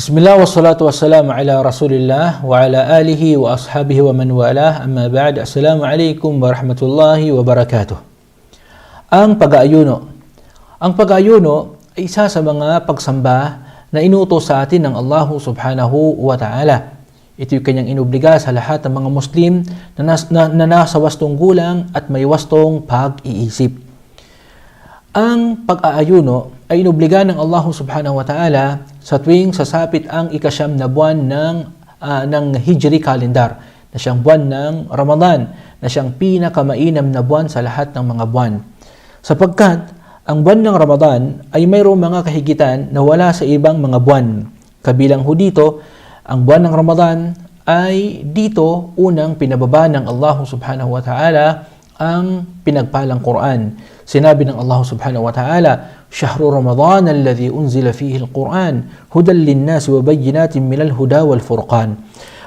Bismillah wassalatu wassalamu ala Rasulillah wa ala alihi wa ashabihi wa man walah, amma ba'd. Assalamualaikum warahmatullahi wabarakatuh. Ang pag-aayuno. Ang pag-aayuno ay isa sa mga pagsamba na inutos sa atin ng Allah subhanahu wa ta'ala. Ito'y kanyang inobliga sa lahat ng mga Muslim na nasa wastong gulang at may wastong pag-iisip. Ang pag-aayuno ay inobliga ng Allah subhanahu wa ta'ala sa tuwing sasapit ang ikasyam na buwan ng Hijri calendar, na siyang buwan ng Ramadan, na siyang pinakamainam na buwan sa lahat ng mga buwan. Sapagkat ang buwan ng Ramadan ay mayroong mga kahigitan na wala sa ibang mga buwan. Kabilang ho dito, ang buwan ng Ramadan ay dito unang pinababa ng Allah subhanahu wa ta'ala ang pinagpalang Quran. Sinabi ng Allah subhanahu wa ta'ala, Shahru Ramadan alladhi unzila fihi al-Quran, hudan linnas wa bayyinatin minal huda wal furqan.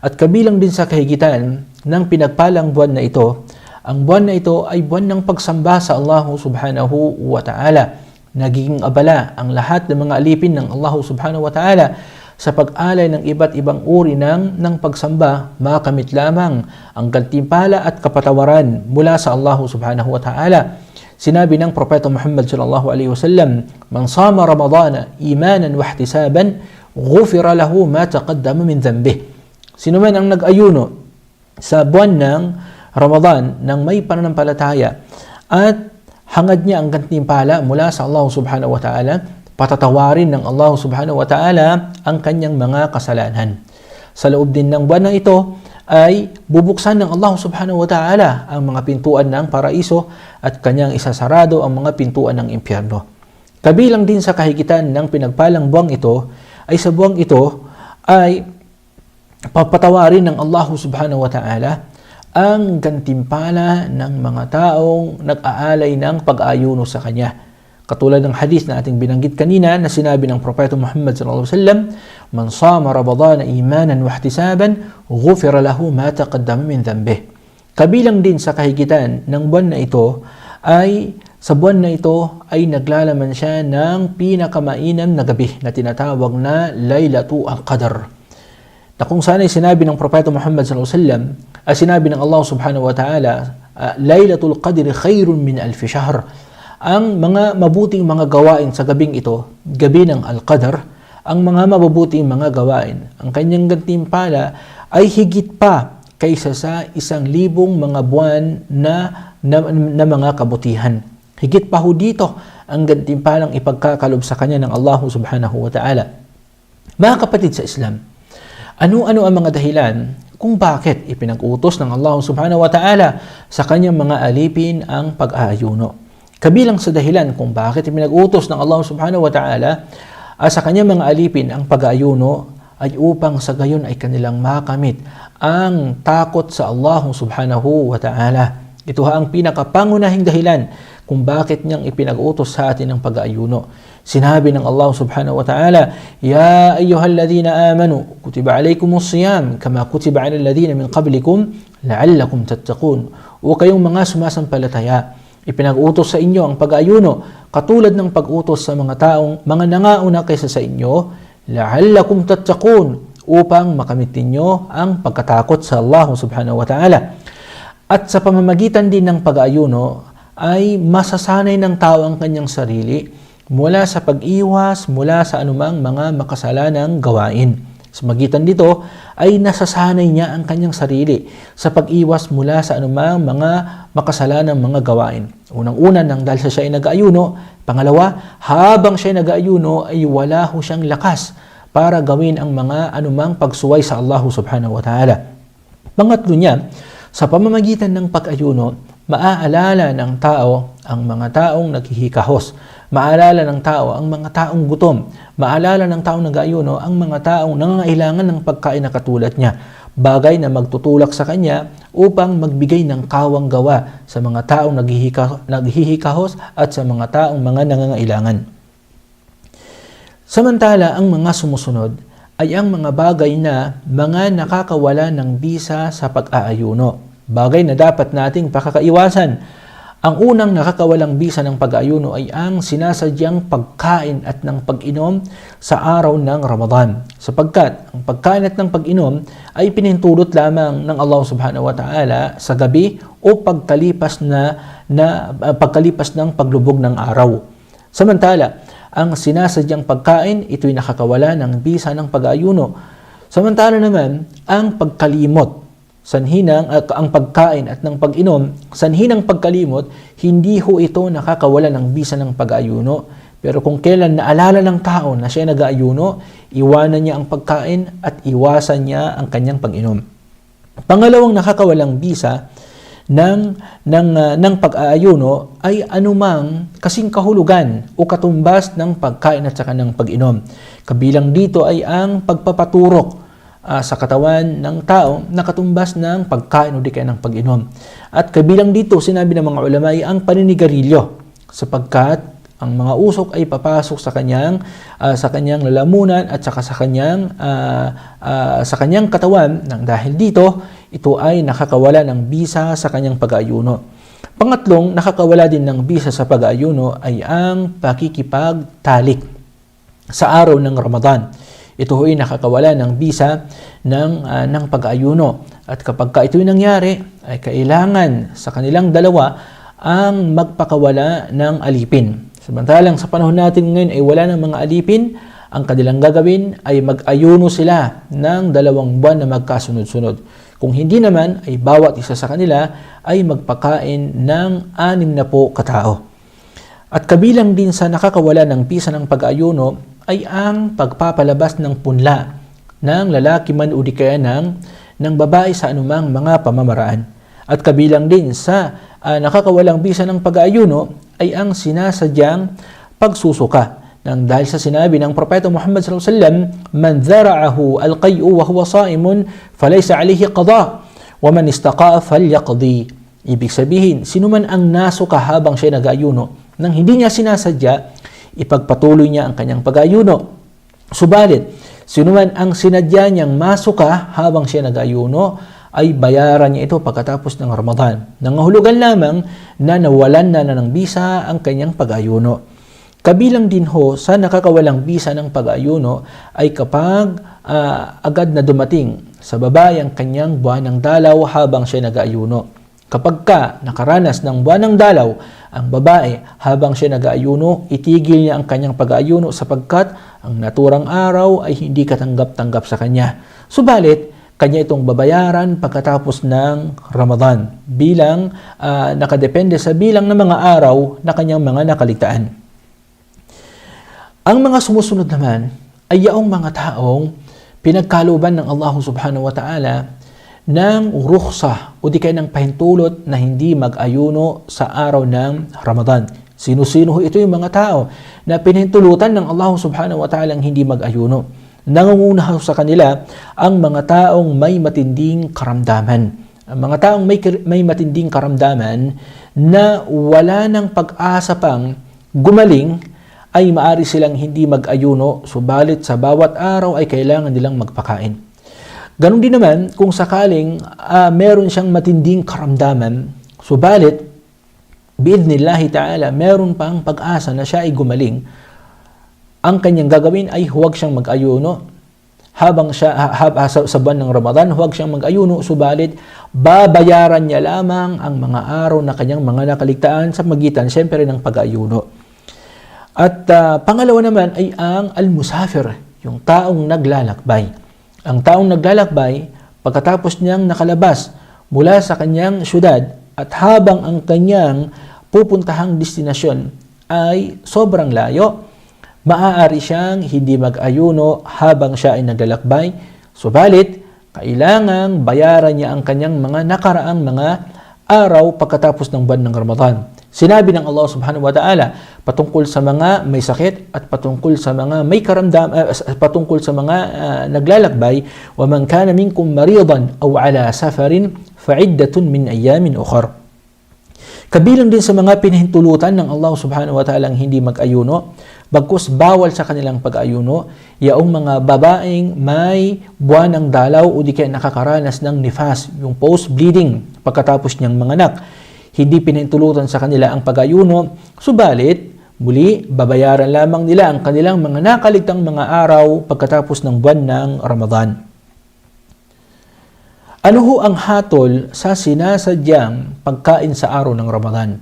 At kabilang din sa kahigitan ng pinagpalang buwan na ito, ang buwan na ito ay buwan ng pagsamba sa Allah subhanahu wa ta'ala. Nagiging abala ang lahat ng mga alipin ng Allah subhanahu wa ta'ala sa pag-alay ng iba't ibang uri ng pagsamba, makamit lamang ang gantimpala at kapatawaran mula sa Allah subhanahu wa ta'ala. Sinabi ng Propeta Muhammad sallallahu alaihi wasallam, "Man sama Ramadana imanan wa ihtisaban, ghufira lahu ma taqaddama min dhanbihi." Sino man ang nag-ayuno sa buwan ng Ramadan nang may pananampalataya at hangad niya ang gantimpala mula sa Allah subhanahu wa ta'ala, patatawarin ng Allah subhanahu wa ta'ala ang kanyang mga kasalanan. Sa loob din ng buwan na ito ay bubuksan ng Allah subhanahu wa ta'ala ang mga pintuan ng paraiso at kanyang isasarado ang mga pintuan ng impyerno. Kabilang din sa kahigitan ng pinagpalang buwang ito ay sa buwang ito ay papatawarin ng Allah subhanahu wa ta'ala ang gantimpala ng mga taong nag-aalay ng pag-ayuno sa kanya. Katulad ng hadith na ating binanggit kanina na sinabi ng Propeta Muhammad sallallahu alaihi wasallam, "Man sama Ramadan imanan wa ihtisaban, ghufira lahu ma taqaddama min dhanbihi." Kabilang din sa kahigitan ng buwan na ito ay sa buwan na ito ay naglalaman siya ng pinakamainam na gabi na tinatawag na Laylatul Qadr. Na kung saan ay sinabi ng Propeta Muhammad sallallahu alaihi wasallam, ay sinabi ng Allah subhanahu wa ta'ala, "Laylatul Qadr khairun min alf shahr." Ang mga mabuting mga gawain sa gabing ito, gabi ng Al-Qadr, ang mga mabubuting mga gawain, ang kanyang gantimpala ay higit pa kaysa sa 1,000 mga buwan na mga kabutihan. Higit pa ho dito ang gantimpalang ipagkakalob sa kanya ng Allah subhanahu wa ta'ala. Mga kapatid sa Islam, ano-ano ang mga dahilan kung bakit ipinag-utos ng Allah subhanahu wa ta'ala sa kanyang mga alipin ang pag-aayuno? Kabilang sa dahilan kung bakit ipinag-utos ng Allah subhanahu wa ta'ala sa kanyang mga alipin ang pag-aayuno ay upang sa gayon ay kanilang makamit ang takot sa Allah subhanahu wa ta'ala. Ito ang pinakapangunahing dahilan kung bakit niyang ipinag-utos sa atin ang pag-aayuno. Sinabi ng Allah subhanahu wa ta'ala, "Ya ayyuhalladhina amanu, kutiba alaykumus siyam kama kutiba alal ladhina min qablikum la'allakum tattaqun." O kayong mga sumasampalataya, ipinag-utos sa inyo ang pag-aayuno katulad ng pag-utos sa mga taong mga nangauna kaysa sa inyo, la'allakum tattaqun, upang makamit ninyo ang pagkatakot sa Allah subhanahu wa ta'ala. At sa pamamagitan din ng pag-aayuno ay masasanay ng tao ang kanyang sarili mula sa pag-iwas mula sa anumang mga makasalanang gawain. Sa magitan dito ay nasasanay niya ang kanyang sarili sa pag-iwas mula sa anumang mga makasalanang mga gawain. Unang-una nang dahil siya ay nag-aayuno. Pangalawa, habang siya ay nag-aayuno ay wala ho siyang lakas para gawin ang mga anumang pagsuway sa Allah subhanahu wa ta'ala. Pangatlo niya, sa pamamagitan ng pag-ayuno, maaalala ng tao ang mga taong naghihikahos. Maalala ng tao ang mga taong gutom. Maalala ng taong nag-aayuno ang mga taong nangangailangan ng pagkain na katulad niya. Bagay na magtutulak sa kanya upang magbigay ng kawang gawa sa mga taong naghihikahos at sa mga taong mga nangangailangan. Samantala, ang mga sumusunod ay ang mga bagay na mga nakakawala ng bisa sa pag-aayuno. Bagay na dapat nating pakakaiwasan. Ang unang nakakawalang bisa ng pag-aayuno ay ang sinasadyang pagkain at ng pag-inom sa araw ng Ramadan. Sapagkat ang pagkain at ng pag-inom ay pinahintulot lamang ng Allah subhanahu wa ta'ala sa gabi o pagkalipas ng paglubog ng araw. Samantala, ang sinasadyang pagkain, ito'y nakakawala ng bisa ng pag-aayuno. Samantala naman, ang pagkalimot, ang pagkain at ng pag-inom, sanhi ng pagkalimot, hindi ho ito nakakawala ng bisa ng pag-aayuno. Pero kung kailan naalala ng tao na siya nag-aayuno, iwanan niya ang pagkain at iwasan niya ang kanyang pag-inom. Pangalawang nakakawalang bisa ng pag-aayuno ay anumang kasing kahulugan o katumbas ng pagkain at saka ng pag-inom. Kabilang dito ay ang pagpapaturok sa katawan ng tao na katumbas ng pagkain o di kaya ng pag-inom. At kabilang dito, sinabi ng mga ulama ay ang paninigarilyo, sapagkat ang mga usok ay papasok sa kanyang lalamunan at saka sa kanyang katawan, nang dahil dito ito ay nakakawala ng bisa sa kanyang pag-aayuno. Pangatlong nakakawala din ng bisa sa pag-aayuno ay ang pakikipagtalik sa araw ng Ramadan. Ito ay nakakawala ng bisa ng pag-aayuno. At kapag ito'y nangyari, ay kailangan sa kanilang dalawa ang magpakawala ng alipin. Samantalang sa panahon natin ngayon ay wala ng mga alipin, ang kanilang gagawin ay mag-ayuno sila ng 2 buwan na magkasunod-sunod. Kung hindi naman, ay bawat isa sa kanila ay magpakain ng 60 katao. At kabilang din sa nakakawala ng bisa ng pag-aayuno ay ang pagpapalabas ng punla ng lalaki man o di kaya ng babae sa anumang mga pamamaraan. At kabilang din sa nakakawalang bisa ng pag-aayuno ay ang sinasadyang pagsusuka. Nang dahil sa sinabi ng Propeta Muhammad sallallahu alaihi wasallam, "Man dhara'ahu al-qay'u wa huwa sa'imun falaysa 'alayhi qada, wa man istaqa'a falyaqdi." Ibig sabihin, sino man ang nasuka habang siya nag-aayuno nang hindi niya sinasadya, ipagpatuloy niya ang kanyang pag-aayuno. Subalit, sino man ang sinadya niyang masuka habang siya nag-aayuno, ay bayaran niya ito pagkatapos ng Ramadan. Nangahulugan lamang na nawalan na ng bisa ang kanyang pag-aayuno. Kabilang din ho sa nakakawalang bisa ng pag-aayuno ay kapag agad na dumating sa babae ang kanyang buwan ng dalaw habang siya nag-aayuno. Kapag nakaranas ng buwan ng dalaw ang babae habang siya nag-aayuno, itigil niya ang kanyang pag-aayuno sapagkat ang naturang araw ay hindi katanggap-tanggap sa kanya. Subalit, kanya itong babayaran pagkatapos ng Ramadan bilang nakadepende sa bilang ng mga araw na kanyang mga nakaligtaan. Ang mga sumusunod naman ay yaong mga taong pinagkalooban ng Allah subhanahu wa ta'ala ng rukhsah o di kaya ng pahintulot na hindi mag-ayuno sa araw ng Ramadan. Sino-sino ito yung mga tao na pinahintulutan ng Allah subhanahu wa ta'ala hindi mag-ayuno. Nangunguna sa kanila ang mga taong may matinding karamdaman. Ang mga taong may matinding karamdaman na wala ng pag-asa pang gumaling ay maari silang hindi mag-ayuno, subalit sa bawat araw ay kailangan nilang magpakain. Ganon din naman kung sakaling meron siyang matinding karamdaman, subalit biidhnillahi ta'ala meron pang pag-asa na siya ay gumaling, ang kanyang gagawin ay huwag siyang mag-ayuno habang siya sa buwan ng Ramadan, huwag siyang mag-ayuno, subalit babayaran niya lamang ang mga araw na kanyang mga nakaligtaan sa magitan siyempre ng pag-ayuno. At pangalawa naman ay ang al-musafir, yung taong naglalakbay. Ang taong naglalakbay, pagkatapos niyang nakalabas mula sa kanyang syudad at habang ang kanyang pupuntahang destinasyon ay sobrang layo, maaari siyang hindi mag-ayuno habang siya ay naglalakbay. Subalit, kailangang bayaran niya ang kanyang mga nakaraang mga araw pagkatapos ng buwan ng Ramadan. Sinabi ng Allah subhanahu wa ta'ala patungkol sa mga may sakit at patungkol sa mga may patungkol sa mga naglalakbay, wa man kana minkum maridan aw ala safarin fa'iddatun min ayamin ukhra. Kabilang din sa mga pinahintulutan ng Allah subhanahu wa ta'ala ang hindi mag-ayuno, bagkus bawal sa kanilang pag-ayuno, yaong mga babaeng may buwan ng dalaw o di kaya nakakaranas ng nifas, yung post-bleeding pagkatapos niyang manganak. hindi pinahintulutan sa kanila ang pag-ayuno, subalit muli babayaran lamang nila ang kanilang mga nakaligtang mga araw pagkatapos ng buwan ng Ramadan. Ano ho ang hatol sa sinasadyang pagkain sa araw ng Ramadan?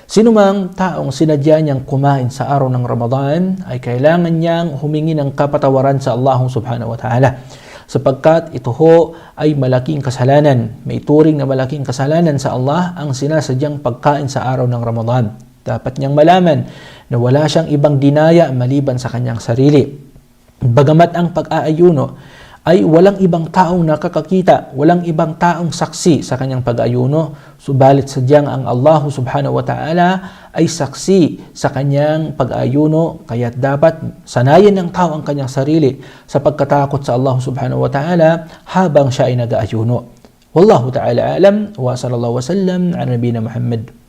Sino mang taong sinadya niyang kumain sa araw ng Ramadan ay kailangan niyang humingi ng kapatawaran sa Allah subhanahu wa ta'ala, sapagkat ito ho ay malaking kasalanan. May turing na malaking kasalanan sa Allah ang sinasadyang pagkain sa araw ng Ramadan. Dapat niyang malaman na wala siyang ibang dinaya maliban sa kanyang sarili. Bagamat ang pag-aayuno ay walang ibang taong nakakakita, walang ibang taong saksi sa kanyang pag-ayuno, subalit sadyang ang Allah subhanahu wa ta'ala ay saksi sa kanyang pag-ayuno, kaya dapat sanayin ng tao ang kanyang sarili sa pagkatakot sa Allah subhanahu wa ta'ala habang siya ay nag-aayuno. Wallahu ta'ala alam, wa sallallahu wa sallam ala nabiyina Muhammad.